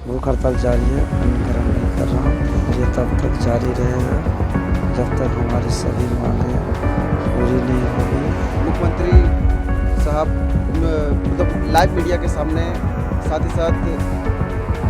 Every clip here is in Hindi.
भूख हड़ताल जारी है, अन्न ग्रहण नहीं कर रहा हूँ और ये तब तक जारी रहेगा जब तक हमारी सभी मांगें पूरी नहीं होगी। मुख्यमंत्री साहब मतलब लाइव मीडिया के सामने, साथ ही साथ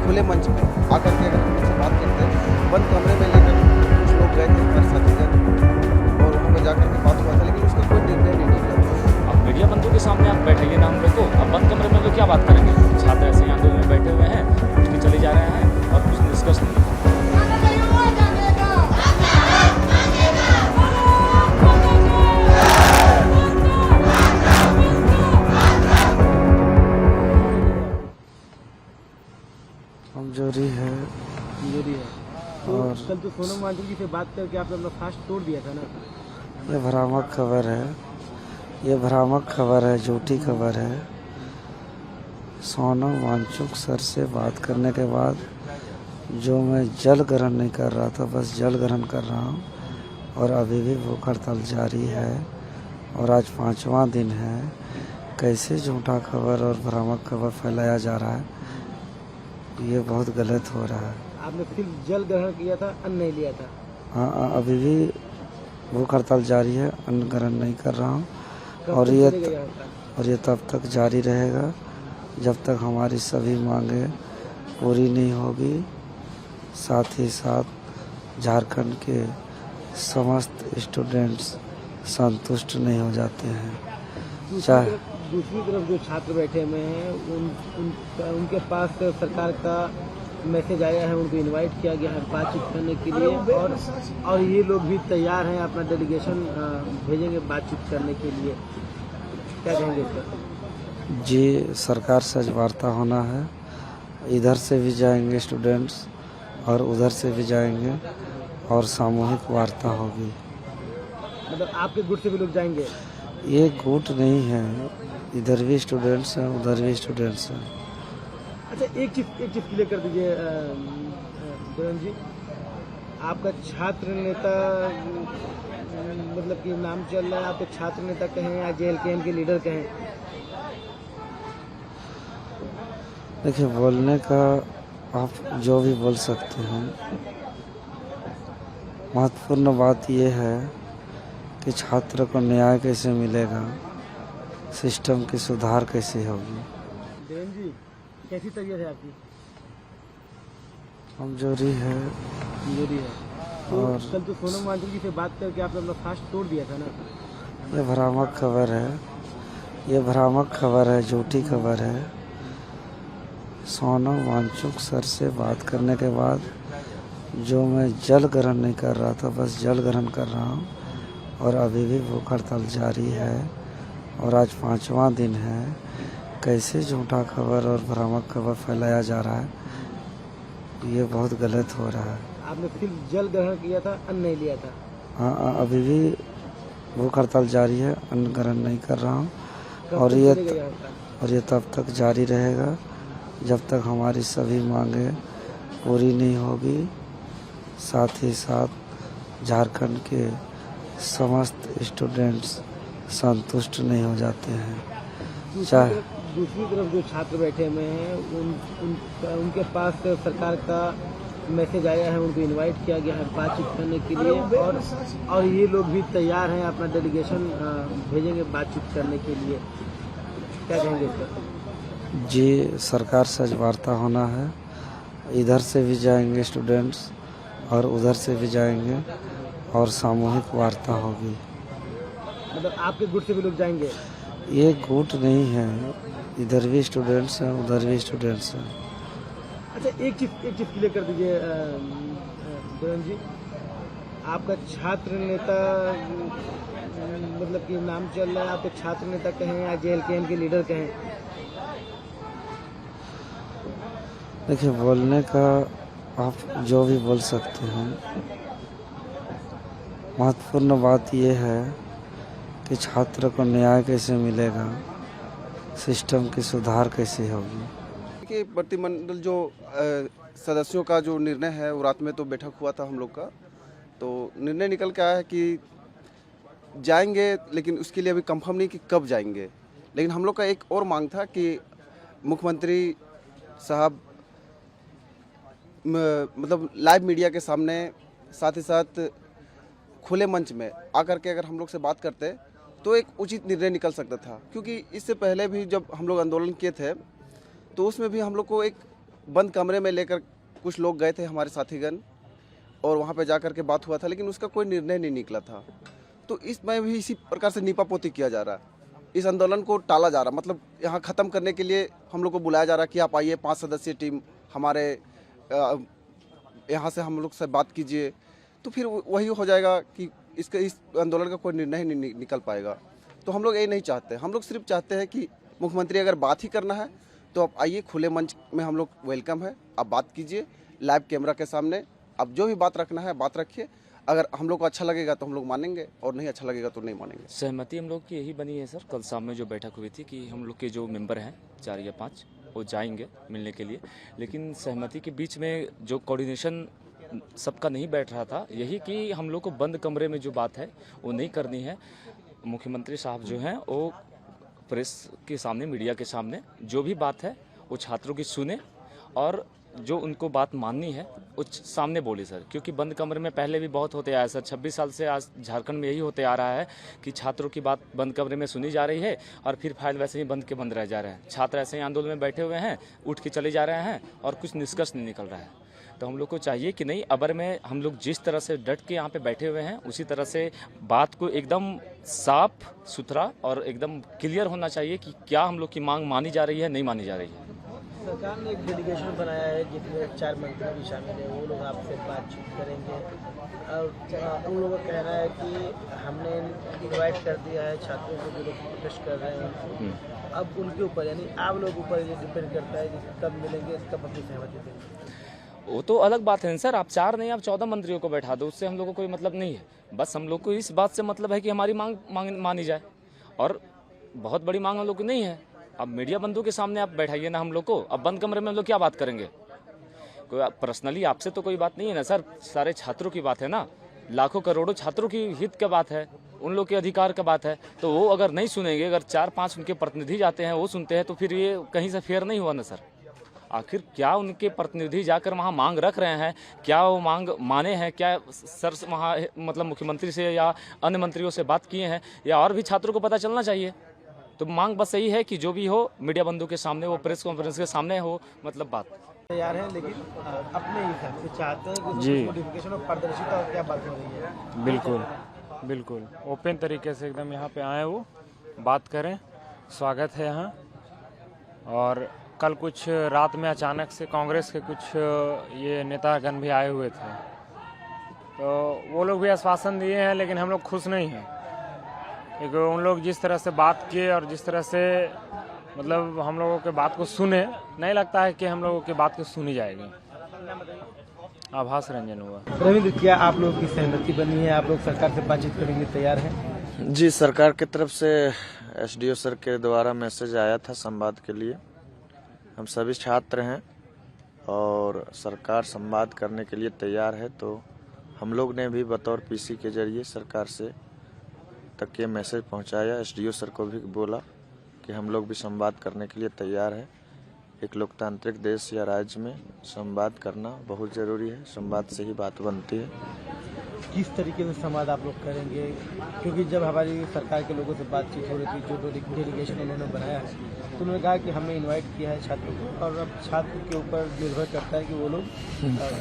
खुले मंच में आकर के अगर हम उनसे बात करते हैं, बंद कमरे में लेकर कुछ लोग गए थे हमारे साथीगण और वहाँ पर जाकर के बात हुआ था, लेकिन उसका कोई निर्णय नहीं निकला। अब मीडिया बंधु के सामने आप बैठेंगे ना उनको, तो अब बंद कमरे में तो क्या बात करेंगे। छात्र ऐसे आंदोलन में बैठे हुए हैं, उठ के चले जा रहे हैं और कुछ डिस्कस नहीं। कमजोरी है तो और कल तो सोनम वांगचुक जी से बात करके आपने अपना फास्ट तोड़ दिया था ना। ये भ्रामक खबर है, ये भ्रामक खबर है, झूठी खबर है। सोनम वांगचुक सर से बात करने के बाद जो मैं जल ग्रहण नहीं कर रहा था, बस जल ग्रहण कर रहा हूँ और अभी भी भूख हड़ताल जारी है और आज 5वां दिन है। कैसे झूठा खबर और भ्रामक खबर फैलाया जा रहा है, ये बहुत गलत हो रहा है। आपने सिर्फ जल ग्रहण किया था, अन्न नहीं लिया था। हाँ, अभी भी भूख हड़ताल जारी है, अन्न ग्रहण नहीं कर रहा हूँ कब और तक ये चलेगा ये हड़ताल? और ये तब तक जारी रहेगा जब तक हमारी सभी मांगें पूरी नहीं होगी। साथ ही साथ झारखंड के समस्त स्टूडेंट्स संतुष्ट नहीं हो जाते हैं। चाहे दूसरी तरफ जो छात्र बैठे हुए हैं उनके पास सरकार का मैसेज आया है, उनको इनवाइट किया गया है बातचीत करने के लिए और ये लोग भी तैयार हैं, अपना डेलीगेशन भेजेंगे बातचीत करने के लिए। क्या कहेंगे इस पर? जी, सरकार से आज वार्ता होना है। इधर से भी जाएंगे स्टूडेंट्स और उधर से भी जाएंगे और सामूहिक वार्ता होगी। मतलब आपके गुट से भी लोग जाएंगे? ये गुट नहीं है, इधर भी स्टूडेंट्स हैं, उधर भी स्टूडेंट्स हैं। अच्छा, एक चीज क्लियर कर दीजिए किरण जी, आपका छात्र नेता मतलब कि नाम चल रहा है, आपके छात्र नेता कहें या JLKM के लीडर कहें? देखिए, बोलने का आप जो भी बोल सकते हैं, महत्वपूर्ण बात यह है कि छात्र को न्याय कैसे मिलेगा, सिस्टम की सुधार कैसे होगी। देवेन जी, कैसी तबीयत है आपकी? कमजोरी है तो और कल तो सोनम वांगचुक जी से बात करके आपने अपना फास्ट तोड़ दिया था ना। ये भ्रामक खबर है, ये भ्रामक खबर है, झूठी खबर है। सोनम वांगचुक सर से बात करने के बाद जो मैं जल ग्रहण नहीं कर रहा था, बस जल ग्रहण कर रहा हूँ और अभी भी भूख हड़ताल जारी है और आज 5वां दिन है। कैसे झूठा खबर और भ्रामक खबर फैलाया जा रहा है, ये बहुत गलत हो रहा है। आपने सिर्फ जल ग्रहण किया था, अन्न नहीं लिया था। हाँ, अभी भी भूख हड़ताल जारी है, अन्न ग्रहण नहीं कर रहा हूँ कब और तक ये चलेगा ये हड़ताल? और ये तब तक जारी रहेगा जब तक हमारी सभी मांगें पूरी नहीं होगी। साथ ही साथ झारखंड के समस्त स्टूडेंट्स संतुष्ट नहीं हो जाते हैं। चाहे दूसरी तरफ जो छात्र बैठे हुए हैं उनके पास सरकार का मैसेज आया है, उनको इनवाइट किया गया है बातचीत करने के लिए और ये लोग भी तैयार हैं, अपना डेलीगेशन भेजेंगे बातचीत करने के लिए। क्या कहेंगे इस पर? जी, सरकार से आज वार्ता होना है। इधर से भी जाएंगे स्टूडेंट्स और उधर से भी जाएंगे और सामूहिक वार्ता होगी। मतलब आपके गुट से भी लोग जाएंगे? ये गुट नहीं है, इधर भी स्टूडेंट्स हैं, उधर भी स्टूडेंट्स हैं। अच्छा, एक चीज क्लियर कर दीजिए किरण जी, आपका छात्र नेता मतलब कि नाम चल रहा है, आपके छात्र नेता कहें या JLKM के लीडर कहें? देखिए, बोलने का आप जो भी बोल सकते हैं, महत्वपूर्ण बात यह है कि छात्र को न्याय कैसे मिलेगा, सिस्टम की सुधार कैसे होगी। देखिए, प्रतिमंडल जो सदस्यों का जो निर्णय है, वो रात में तो बैठक हुआ था हम लोग का, तो निर्णय निकल के आया है कि जाएंगे, लेकिन उसके लिए अभी कंफर्म नहीं कि कब जाएंगे। लेकिन हम लोग का एक और मांग था कि मुख्यमंत्री साहब मतलब लाइव मीडिया के सामने, साथ ही साथ खुले मंच में आकर के अगर हम लोग से बात करते तो एक उचित निर्णय निकल सकता था। क्योंकि इससे पहले भी जब हम लोग आंदोलन किए थे तो उसमें भी हम लोग को एक बंद कमरे में लेकर कुछ लोग गए थे, हमारे साथीगण, और वहाँ पे जाकर के बात हुआ था, लेकिन उसका कोई निर्णय नहीं निकला था। तो इसमें भी इसी प्रकार से नीपापोती किया जा रहा है, इस आंदोलन को टाला जा रहा, मतलब यहाँ ख़त्म करने के लिए हम लोग को बुलाया जा रहा कि आप आइए, 5 सदस्यीय टीम हमारे यहाँ से हम लोग से बात कीजिए, तो फिर वही हो जाएगा कि इस आंदोलन का कोई निर्णय ही नहीं निकल पाएगा। तो हम लोग ये नहीं चाहते, हम लोग सिर्फ चाहते हैं कि मुख्यमंत्री अगर बात ही करना है तो आप आइए, खुले मंच में हम लोग वेलकम है, आप बात कीजिए लाइव कैमरा के सामने, आप जो भी बात रखना है बात रखिए। अगर हम लोग को अच्छा लगेगा तो हम लोग मानेंगे, और नहीं अच्छा लगेगा तो नहीं मानेंगे। सहमति हम लोग की यही बनी है सर, कल शाम में जो बैठक हुई थी कि हम लोग के जो मेंबर हैं 4 या 5 वो जाएंगे मिलने के लिए, लेकिन सहमति के बीच में जो कोऑर्डिनेशन सबका नहीं बैठ रहा था, यही कि हम लोग को बंद कमरे में जो बात है वो नहीं करनी है। मुख्यमंत्री साहब जो हैं वो प्रेस के सामने, मीडिया के सामने जो भी बात है वो छात्रों की सुने, और जो उनको बात माननी है वो सामने बोले सर। क्योंकि बंद कमरे में पहले भी बहुत होते आया सर, 26 साल से आज झारखंड में यही होते आ रहा है कि छात्रों की बात बंद कमरे में सुनी जा रही है और फिर फाइल वैसे ही बंद के बंद रह जा रहे हैं। छात्र ऐसे ही आंदोलन में बैठे हुए हैं, उठ के चले जा रहे हैं और कुछ निष्कर्ष नहीं निकल रहा है। तो हम लोग को चाहिए कि नहीं, अबर में हम लोग जिस तरह से डट के यहाँ पे बैठे हुए हैं उसी तरह से बात को एकदम साफ सुथरा और एकदम क्लियर होना चाहिए कि क्या हम लोग की मांग मानी जा रही है, नहीं मानी जा रही है। सरकार ने एक डेलीगेशन बनाया है जिसमें 4 मंत्री भी शामिल हैं, वो लोग आपसे बातचीत करेंगे और उन लोगों का कहना है कि हमने इनवाइट कर दिया है छात्रों को जो लोग प्रोटेस्ट कर रहे हैं, अब उनके ऊपर यानी आप लोग ऊपर ये डिपेंड करता है कि कब मिलेंगे, कब अपनी सहमति देंगे। वो तो अलग बात है सर, आप 4 नहीं आप 14 मंत्रियों को बैठा दो, उससे हम लोग को कोई मतलब नहीं है। बस हम लोग को इस बात से मतलब है कि हमारी मांग मानी जाए, और बहुत बड़ी मांग हम लोग की नहीं है। अब मीडिया बंधु के सामने आप बैठाइए ना हम लोग को, अब बंद कमरे में हम लोग क्या बात करेंगे? कोई पर्सनली आपसे तो कोई बात नहीं है ना सर, सारे छात्रों की बात है ना, लाखों करोड़ों छात्रों की हित का बात है, उन लोग के अधिकार का बात है। तो वो अगर नहीं सुनेंगे, अगर 4-5 उनके प्रतिनिधि जाते हैं वो सुनते हैं, तो फिर ये कहीं से फेयर नहीं हुआ ना सर। आखिर क्या उनके प्रतिनिधि जाकर वहाँ मांग रख रहे हैं, क्या वो मांग माने हैं, क्या सर वहाँ मतलब मुख्यमंत्री से या अन्य मंत्रियों से बात किए हैं, या और भी छात्रों को पता चलना चाहिए। तो मांग बस यही है कि जो भी हो मीडिया बंधु के सामने, वो प्रेस कॉन्फ्रेंस के सामने हो, मतलब बात तैयार है, लेकिन अपने हिसाब से चाहते हैं कि जी। नोटिफिकेशन और पारदर्शिता और क्या बात हो रही है। बिल्कुल बिल्कुल ओपन तरीके से एकदम यहाँ पे आए, वो बात करें, स्वागत है यहाँ। और कल कुछ रात में अचानक से कांग्रेस के कुछ ये नेतागण भी आए हुए थे, तो वो लोग भी आश्वासन दिए हैं, लेकिन हम लोग खुश नहीं हैं, क्योंकि उन लोग जिस तरह से बात किए और जिस तरह से मतलब हम लोगों के बात को सुने, नहीं लगता है कि हम लोगों की बात को सुनी जाएगी। आभास रंजन हुआ। रविंद्र, क्या आप लोगों की सहमति बनी है? आप लोग सरकार से बातचीत करने के लिए तैयार हैं? जी, सरकार की तरफ से एसडीओ सर के द्वारा मैसेज आया था संवाद के लिए। हम सभी छात्र हैं और सरकार संवाद करने के लिए तैयार है, तो हम लोग ने भी बतौर पीसी के जरिए सरकार से तक ये मैसेज पहुंचाया। एसडीओ सर को भी बोला कि हम लोग भी संवाद करने के लिए तैयार है। एक लोकतांत्रिक देश या राज्य में संवाद करना बहुत ज़रूरी है, संवाद से ही बात बनती है। किस तरीके से संवाद आप लोग करेंगे? क्योंकि जब हमारी सरकार के लोगों से बातचीत हो रही थी, जो डेलीगेशन उन्होंने बनाया, तो उन्होंने कहा कि हमने इनवाइट किया है छात्रों को, और अब छात्र के ऊपर निर्भर करता है कि वो लोग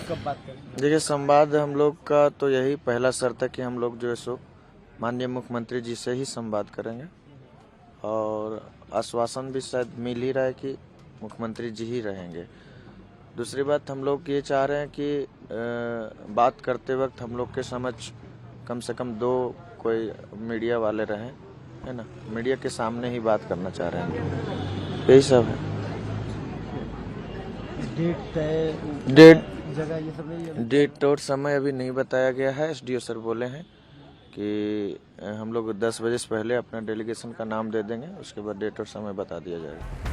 कब बात करें। देखिए, संवाद हम लोग का तो यही पहला शर्त है कि हम लोग जो है सो माननीय मुख्यमंत्री जी से ही संवाद करेंगे, और आश्वासन भी शायद मिल ही रहा है कि मुख्यमंत्री जी ही रहेंगे। दूसरी बात, हम लोग ये चाह रहे हैं कि बात करते वक्त हम लोग के समझ कम से कम 2 कोई मीडिया वाले रहें, है ना, मीडिया के सामने ही बात करना चाह रहे हैं। यही सब है। डेट और समय अभी नहीं बताया गया है। एसडीओ सर बोले हैं कि हम लोग 10 बजे से पहले अपना डेलीगेशन का नाम दे देंगे, उसके बाद डेट और समय बता दिया जाएगा।